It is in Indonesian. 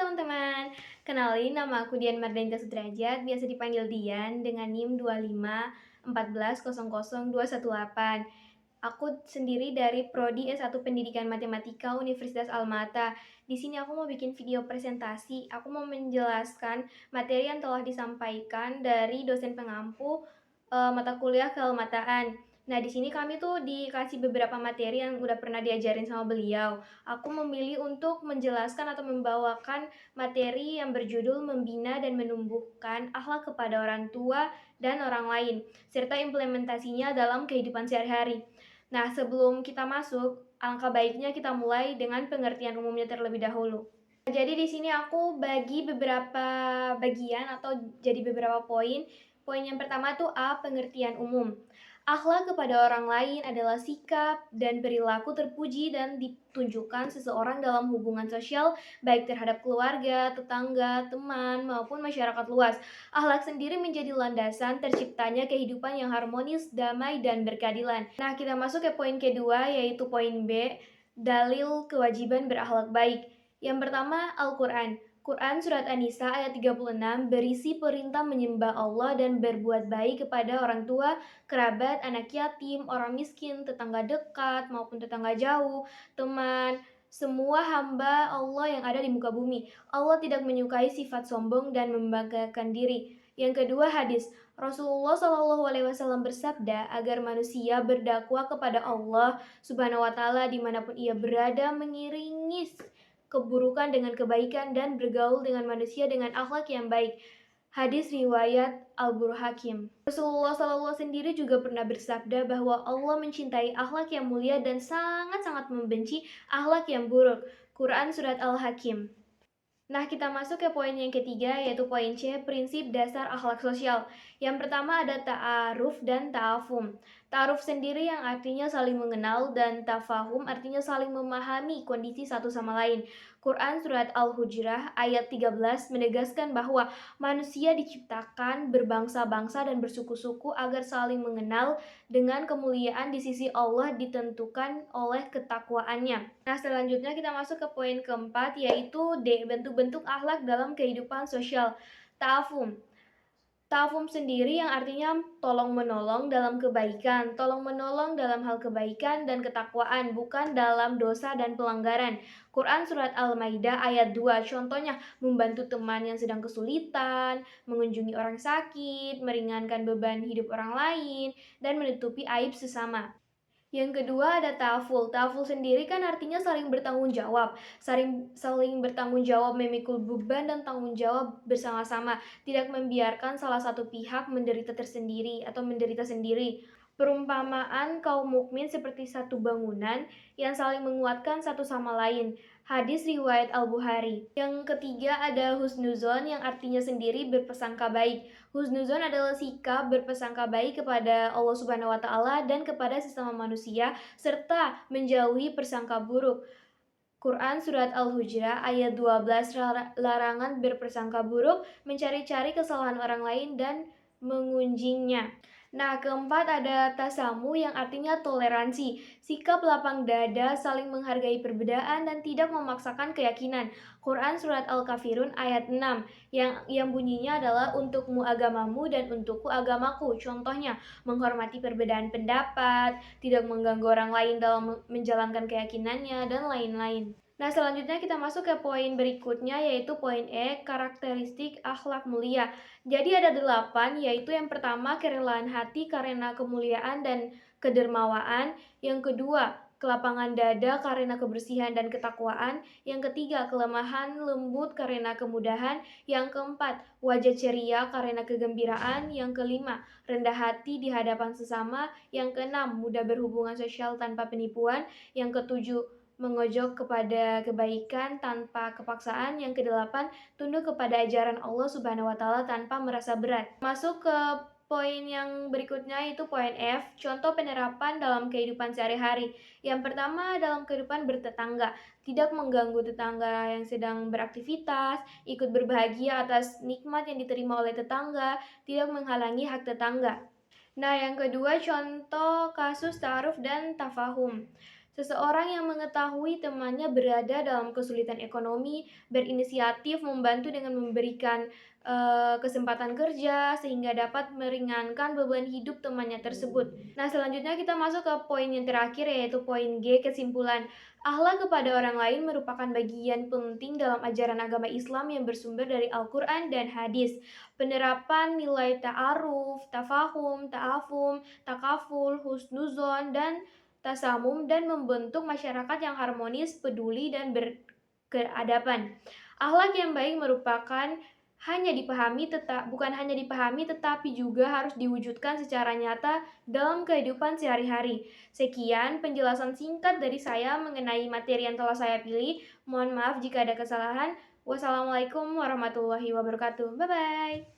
teman-teman, kenalin nama aku Dian Mardhanita Sudrajat, biasa dipanggil Dian dengan NIM 2514000218. Aku sendiri dari Prodi S1 Pendidikan Matematika Universitas Almata. Di sini aku mau bikin video presentasi. Aku mau menjelaskan materi yang telah disampaikan dari dosen pengampu mata kuliah kealmataan. Nah, di sini kami tuh dikasih beberapa materi yang udah pernah diajarin sama beliau. Aku memilih untuk menjelaskan atau membawakan materi yang berjudul Membina dan Menumbuhkan Akhlak kepada Orang Tua dan Orang Lain, serta implementasinya dalam kehidupan sehari-hari. Nah, sebelum kita masuk, alangkah baiknya kita mulai dengan pengertian umumnya terlebih dahulu. Jadi di sini aku bagi beberapa bagian atau jadi beberapa poin. Poin yang pertama tuh A, pengertian umum. Akhlak kepada orang lain adalah sikap dan perilaku terpuji dan ditunjukkan seseorang dalam hubungan sosial baik terhadap keluarga, tetangga, teman, maupun masyarakat luas. Akhlak sendiri menjadi landasan terciptanya kehidupan yang harmonis, damai, dan berkeadilan. Nah, kita masuk ke poin kedua, yaitu poin B, dalil kewajiban berakhlak baik. Yang pertama, Al-Quran. Quran Surat An-Nisa ayat 36 berisi perintah menyembah Allah dan berbuat baik kepada orang tua, kerabat, anak yatim, orang miskin, tetangga dekat maupun tetangga jauh, teman, semua hamba Allah yang ada di muka bumi. Allah tidak menyukai sifat sombong dan membanggakan diri. Yang kedua, hadis. Rasulullah SAW bersabda agar manusia berdakwah kepada Allah Subhanahu wa Ta'ala dimanapun ia berada, mengiringi keburukan dengan kebaikan dan bergaul dengan manusia dengan akhlak yang baik. Hadis riwayat Al-Burhakim. Rasulullah SAW sendiri juga pernah bersabda bahwa Allah mencintai akhlak yang mulia dan sangat-sangat membenci akhlak yang buruk. Quran Surat Al-Hakim. Nah, kita masuk ke poin yang ketiga, yaitu poin C, prinsip dasar akhlak sosial. Yang pertama ada ta'aruf dan ta'afum. Ta'aruf sendiri yang artinya saling mengenal dan tafahum artinya saling memahami kondisi satu sama lain. Quran Surat Al-Hujrah ayat 13 menegaskan bahwa manusia diciptakan berbangsa-bangsa dan bersuku-suku agar saling mengenal dengan kemuliaan di sisi Allah ditentukan oleh ketakwaannya. Nah, selanjutnya kita masuk ke poin keempat, yaitu D, bentuk-bentuk akhlak dalam kehidupan sosial. Ta'afum. Ta'afum sendiri yang artinya tolong-menolong dalam kebaikan, tolong-menolong dalam hal kebaikan dan ketakwaan, bukan dalam dosa dan pelanggaran. Quran Surat Al-Maidah ayat 2, contohnya membantu teman yang sedang kesulitan, mengunjungi orang sakit, meringankan beban hidup orang lain, dan menutupi aib sesama. Yang kedua ada ta'aful. Ta'aful sendiri kan artinya saling bertanggung jawab. Saling bertanggung jawab memikul beban dan tanggung jawab bersama-sama. Tidak membiarkan salah satu pihak menderita tersendiri atau menderita sendiri. Perumpamaan kaum mukmin seperti satu bangunan yang saling menguatkan satu sama lain. Hadis riwayat Al-Bukhari. Yang ketiga ada husnuzon yang artinya sendiri berprasangka baik. Husnuzon adalah sikap berprasangka baik kepada Allah Subhanahu wa Ta'ala dan kepada sesama manusia serta menjauhi persangka buruk. Quran Surat Al-Hujrah ayat 12, larangan berprasangka buruk, mencari-cari kesalahan orang lain dan mengunjingnya. Nah, keempat ada tasamu yang artinya toleransi, sikap lapang dada, saling menghargai perbedaan dan tidak memaksakan keyakinan. Quran Surat Al-Kafirun ayat 6 yang bunyinya adalah untukmu agamamu dan untukku agamaku. Contohnya, menghormati perbedaan pendapat, tidak mengganggu orang lain dalam menjalankan keyakinannya, dan lain-lain. Nah, selanjutnya kita masuk ke poin berikutnya, yaitu poin E, karakteristik akhlak mulia. Jadi ada 8, yaitu yang pertama kerelaan hati karena kemuliaan dan kedermawaan. Yang kedua, kelapangan dada karena kebersihan dan ketakwaan. Yang ketiga, kelemahan lembut karena kemudahan. Yang keempat, wajah ceria karena kegembiraan. Yang kelima, rendah hati di hadapan sesama. Yang keenam, mudah berhubungan sosial tanpa penipuan. Yang ketujuh, mengojok kepada kebaikan tanpa kepaksaan. Yang kedelapan, tunduk kepada ajaran Allah Subhanahu wa Ta'ala tanpa merasa berat. Masuk ke poin yang berikutnya, itu poin F, contoh penerapan dalam kehidupan sehari-hari. Yang pertama, dalam kehidupan bertetangga, tidak mengganggu tetangga yang sedang beraktivitas, ikut berbahagia atas nikmat yang diterima oleh tetangga, tidak menghalangi hak tetangga. Nah, yang kedua, contoh kasus ta'aruf dan tafahum. Seseorang yang mengetahui temannya berada dalam kesulitan ekonomi, berinisiatif membantu dengan memberikan kesempatan kerja sehingga dapat meringankan beban hidup temannya tersebut. Nah, selanjutnya kita masuk ke poin yang terakhir yaitu poin G, kesimpulan. Akhlak kepada orang lain merupakan bagian penting dalam ajaran agama Islam yang bersumber dari Al-Quran dan hadis. Penerapan nilai ta'aruf, tafahum, ta'afum, takaful, husnuzon, dan tasamum dan membentuk masyarakat yang harmonis, peduli, dan berkeadaban. Akhlak yang baik merupakan bukan hanya dipahami tetapi juga harus diwujudkan secara nyata dalam kehidupan sehari-hari. Sekian penjelasan singkat dari saya mengenai materi yang telah saya pilih. Mohon maaf jika ada kesalahan. Wassalamualaikum warahmatullahi wabarakatuh. Bye bye.